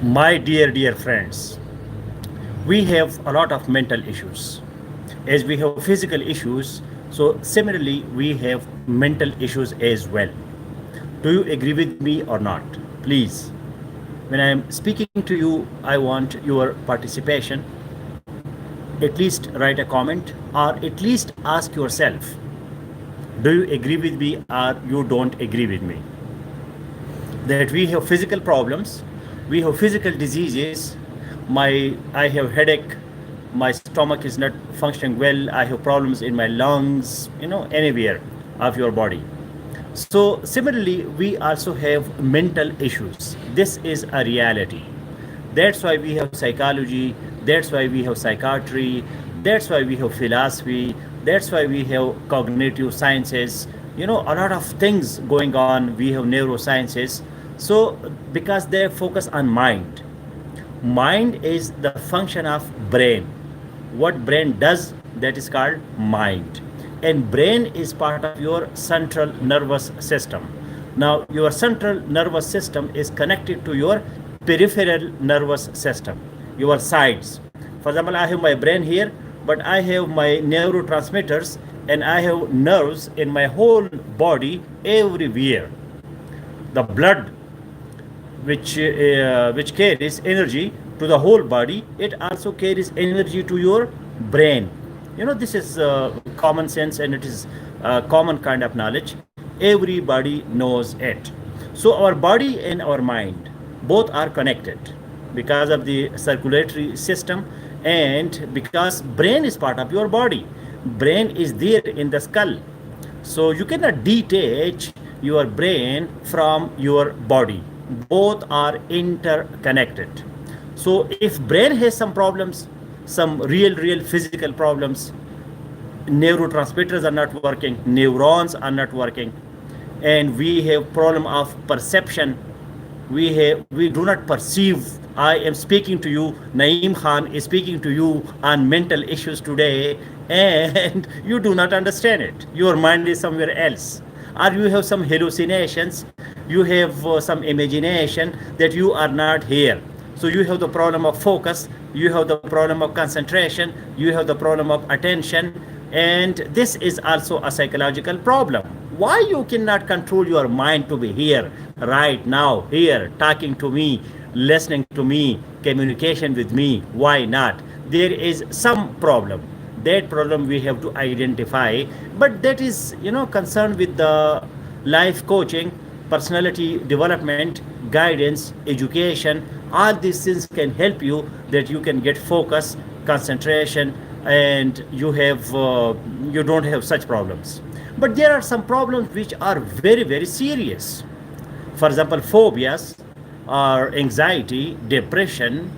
My dear friends, we have a lot of mental issues. As we have physical issues, so similarly, we have mental issues as well. Do you agree with me or not? Please, when I am speaking to you, I want your participation. At least write a comment or at least ask yourself, do you agree with me or you don't agree with me? That we have physical problems, we have physical diseases. I have headache, my stomach is not functioning well, I have problems in my lungs, anywhere of your body. So similarly, we also have mental issues. This is a reality. That's why we have psychology, that's why we have psychiatry, that's why we have philosophy, that's why we have cognitive sciences, a lot of things going on. We have neurosciences. So, because they focus on mind. Mind is the function of brain. What brain does, that is called mind. And brain is part of your central nervous system. Now your central nervous system is connected to your peripheral nervous system, your sides. For example, I have my brain here, but I have my neurotransmitters and I have nerves in my whole body everywhere. The blood which carries energy to the whole body, it also carries energy to your brain. This is common sense and it is common kind of knowledge. Everybody knows it. So our body and our mind both are connected because of the circulatory system and because brain is part of your body. Brain is there in the skull. So you cannot detach your brain from your body. Both are interconnected. So if brain has some problems, some real physical problems, neurotransmitters are not working, neurons are not working, and we have problem of perception. We do not perceive. I am speaking to you, Naeem Khan is speaking to you on mental issues today, and you do not understand it. Your mind is somewhere else, or you have some hallucinations, you have some imagination that you are not here. So you have the problem of focus, you have the problem of concentration, you have the problem of attention, and this is also a psychological problem. Why you cannot control your mind to be here right now, here talking to me, listening to me, communication with me? Why not? There is some problem. That problem we have to identify, but that is concerned with the life coaching, personality development, guidance, education. All these things can help you that you can get focus, concentration, and you don't have such problems. But there are some problems which are very serious. For example, phobias or anxiety, depression,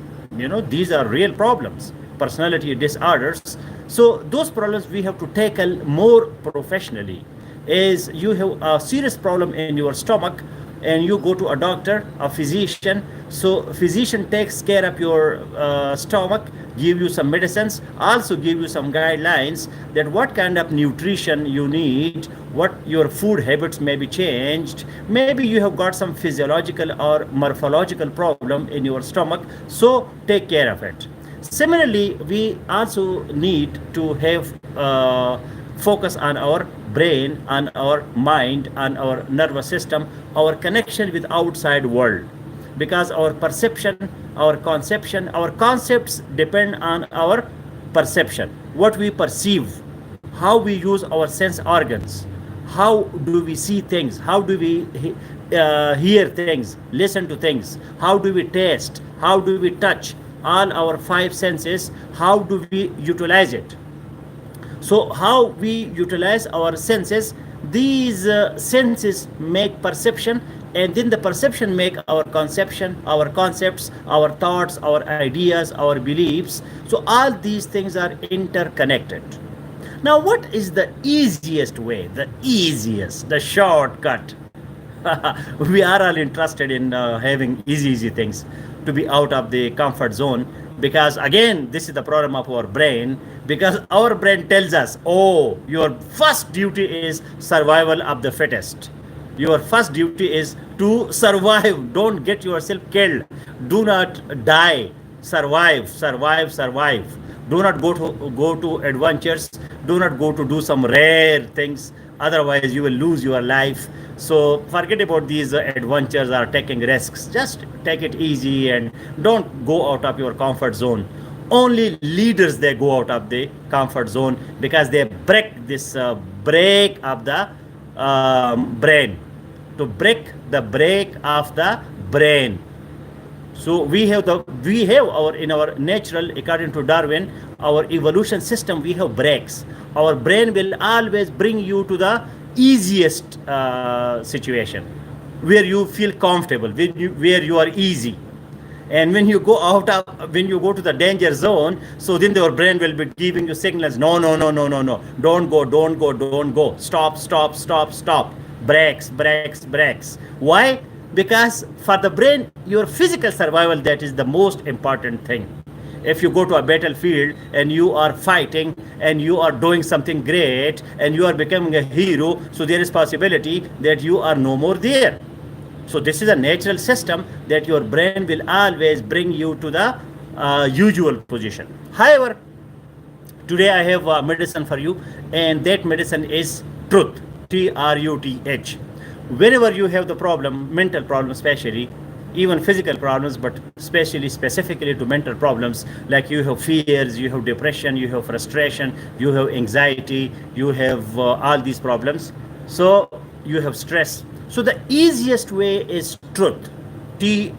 these are real problems, personality disorders. So those problems we have to tackle more professionally. As you have a serious problem in your stomach and you go to a doctor, a physician, so physician takes care of your stomach, give you some medicines, also give you some guidelines that what kind of nutrition you need, what your food habits may be changed. Maybe you have got some physiological or morphological problem in your stomach, so take care of it. Similarly, we also need to have focus on our brain, on our mind, on our nervous system, our connection with outside world, because our perception, our conception, our concepts depend on our perception, what we perceive, how we use our sense organs, how do we see things, how do we hear things, listen to things, how do we taste, how do we touch, all our five senses, how do we utilize it. So how we utilize our senses, these senses make perception, and then the perception make our conception, our concepts, our thoughts, our ideas, our beliefs. So all these things are interconnected. Now what is the easiest way, the shortcut? We are all interested in having easy things, to be out of the comfort zone, because again this is the problem of our brain, because our brain tells us, oh, your first duty is survival of the fittest. Your first duty is to survive. Don't get yourself killed. Do not die. Survive, survive, survive. Do not go to adventures. Do not go to do some rare things. Otherwise, you will lose your life. So forget about these adventures or taking risks. Just take it easy and don't go out of your comfort zone. Only leaders they go out of the comfort zone because they break of the brain, to break the break of the brain. So we have our in our natural, according to Darwin, our evolution system, we have breaks. Our brain will always bring you to the easiest situation where you feel comfortable, where you are easy. And when you go to the danger zone, so then your brain will be giving you signals. No, no, no, no, no, no. Don't go, don't go, don't go. Stop, stop, stop, stop. Breaks, breaks, breaks. Why? Because for the brain, your physical survival, that is the most important thing. If you go to a battlefield and you are fighting and you are doing something great and you are becoming a hero, so there is possibility that you are no more there. So this is a natural system that your brain will always bring you to the usual position. However, today I have a medicine for you, and that medicine is truth. Truth. Whenever you have the problem, mental problem especially, even physical problems, but especially specifically to mental problems, like you have fears, you have depression, you have frustration, you have anxiety, you have all these problems. So you have stress. So the easiest way is truth. Truth.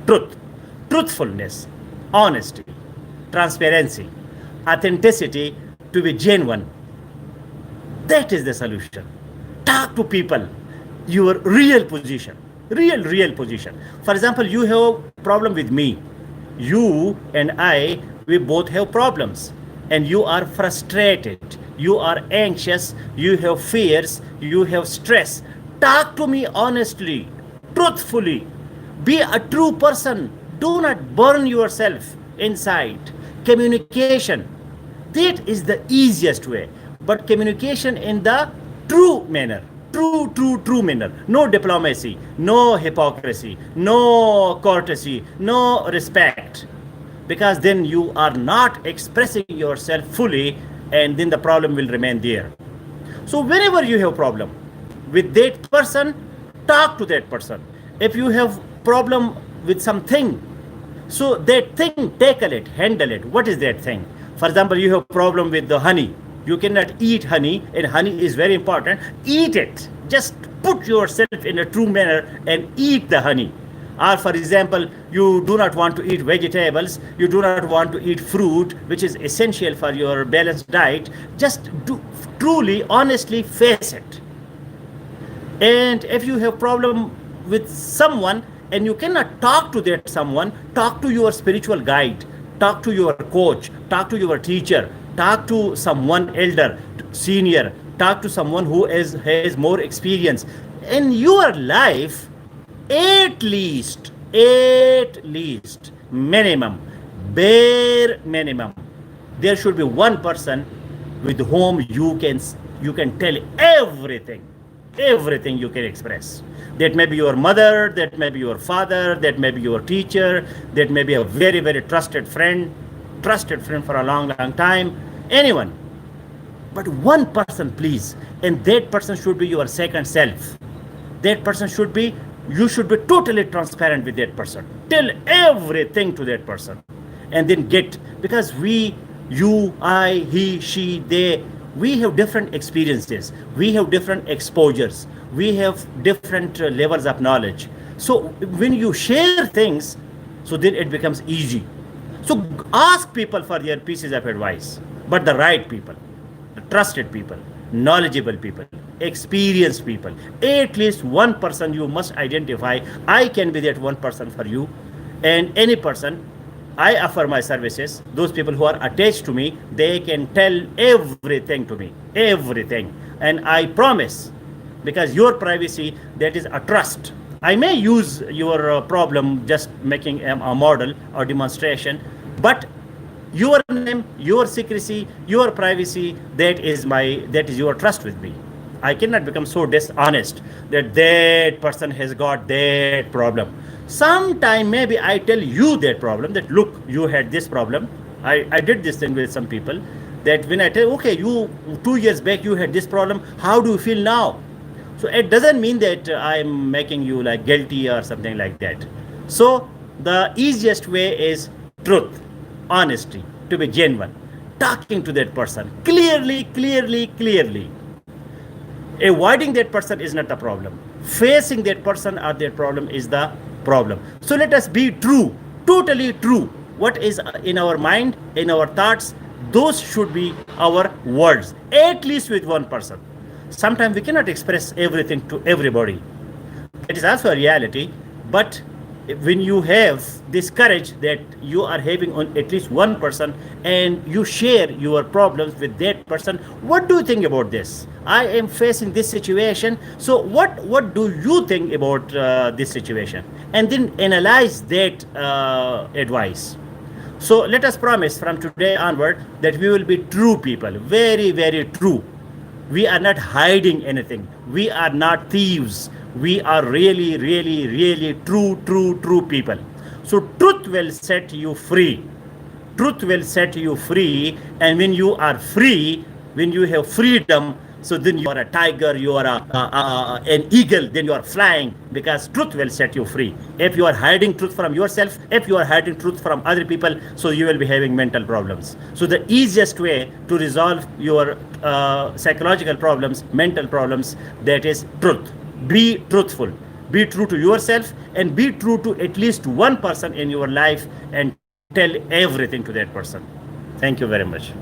Truth. Truthfulness, honesty, transparency, authenticity, to be genuine. That is the solution. Talk to people your real position, real position. For example, you have problem with me. You and I, we both have problems, and you are frustrated, you are anxious, you have fears, you have stress. Talk to me honestly, truthfully. Be a true person. Do not burn yourself inside. Communication, that is the easiest way. But communication in the true manner, true manner. No diplomacy, no hypocrisy, no courtesy, no respect. Because then you are not expressing yourself fully, and then the problem will remain there. So whenever you have problem with that person, talk to that person. If you have problem with something, so that thing, tackle it, handle it. What is that thing? For example, you have problem with the honey. You cannot eat honey, and honey is very important. Eat it. Just put yourself in a true manner and eat the honey. Or for example, you do not want to eat vegetables, you do not want to eat fruit, which is essential for your balanced diet. Just do, truly, honestly face it. And if you have problem with someone and you cannot talk to that someone, talk to your spiritual guide, talk to your coach, talk to your teacher, talk to someone elder, senior, talk to someone who has more experience in your life. At least minimum, bare minimum, there should be one person with whom you can tell everything you can express. That may be your mother, that may be your father, that may be your teacher, that may be a very trusted friend for a long time, anyone. But one person, please, and that person should be your second self. That person should be, you should be totally transparent with that person. Tell everything to that person. And then because you, I, he, she, they, we have different experiences. We have different exposures. We have different levels of knowledge. So when you share things, so then it becomes easy. So ask people for their pieces of advice, but the right people, the trusted people, knowledgeable people, experienced people. At least one person you must identify. I can be that one person for you. And any person, I offer my services. Those people who are attached to me, they can tell everything to me, everything. And I promise, because your privacy, that is a trust. I may use your problem just making a model or demonstration, but your name, your secrecy, your privacy, that is your trust with me. I cannot become so dishonest that that person has got that problem. Sometime maybe I tell you that problem, that look, you had this problem. I did this thing with some people, that when I tell, okay, you 2 years back you had this problem, how do you feel now? So it doesn't mean that I'm making you like guilty or something like that. So the easiest way is truth, honesty, to be genuine, talking to that person clearly. Avoiding that person is not the problem. Facing that person or that problem is the problem. So let us be true, totally true. What is in our mind, in our thoughts, those should be our words, at least with one person. Sometimes we cannot express everything to everybody. That is also a reality. But when you have this courage that you are having on at least one person and you share your problems with that person, what do you think about this? I am facing this situation, so what do you think about this situation? And then analyze that advice. So let us promise from today onward that we will be true people, very true. We are not hiding anything. We are not thieves. We are really true people. So truth will set you free. Truth will set you free. And when you are free, when you have freedom, so then you are a tiger, you are an eagle, then you are flying, because truth will set you free. If you are hiding truth from yourself, if you are hiding truth from other people, so you will be having mental problems. So the easiest way to resolve your psychological problems, mental problems, that is truth. Be truthful. Be true to yourself and be true to at least one person in your life and tell everything to that person. Thank you very much.